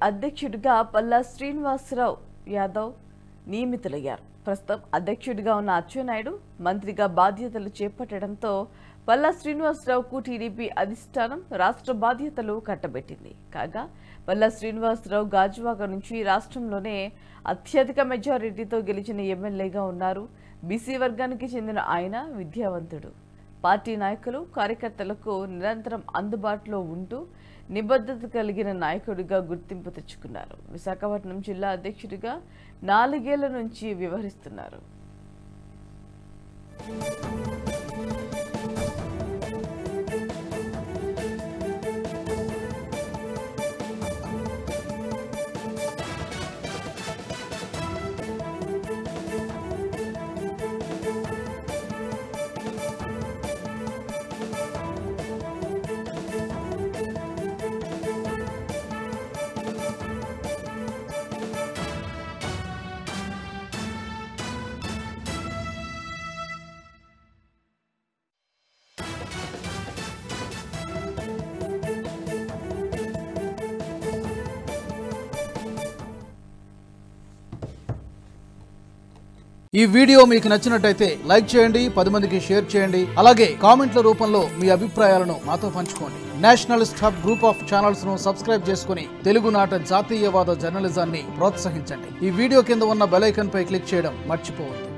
అధ్యక్షుడిగా పల్లా శ్రీనివాసరావు యాదవ్ నియమితులయ్యారు. ప్రస్తుతం అధ్యక్షుడిగా ఉన్న అచ్చెన్నాయుడు మంత్రిగా బాధ్యతలు చేపట్టడంతో పల్లా శ్రీనివాసరావుకు టీడీపీ అధిష్టానం రాష్ట్ర బాధ్యతలు కట్టబెట్టింది. కాగా పల్లా శ్రీనివాసరావు గాజువాక నుంచి రాష్ట్రంలోనే అత్యధిక మెజారిటీతో గెలిచిన ఎమ్మెల్యేగా ఉన్నారు. బీసీ వర్గానికి చెందిన ఆయన విద్యావంతుడు. పార్టీ నాయకులు కార్యకర్తలకు నిరంతరం అందుబాటులో ఉంటూ నిబద్ధత కలిగిన నాయకుడిగా గుర్తింపు తెచ్చుకున్నారు. విశాఖపట్నం జిల్లా అధ్యక్షుడిగా 4 ఏళ్ల నుంచి వ్యవహరిస్తున్నారు. ఈ వీడియో మీకు నచ్చినట్టయితే లైక్ చేయండి, 10 మందికి షేర్ చేయండి. అలాగే కామెంట్ల రూపంలో మీ అభిప్రాయాలను మాతో పంచుకోండి. Nationalist hub group of channels ను సబ్స్క్రైబ్ చేసుకుని తెలుగునాట జాతీయవాద జర్నలిజాన్ని ప్రోత్సహించండి. ఈ వీడియో కింద ఉన్న బెల్ ఐకాన్ పై క్లిక్ చేయడం మర్చిపోవద్దు.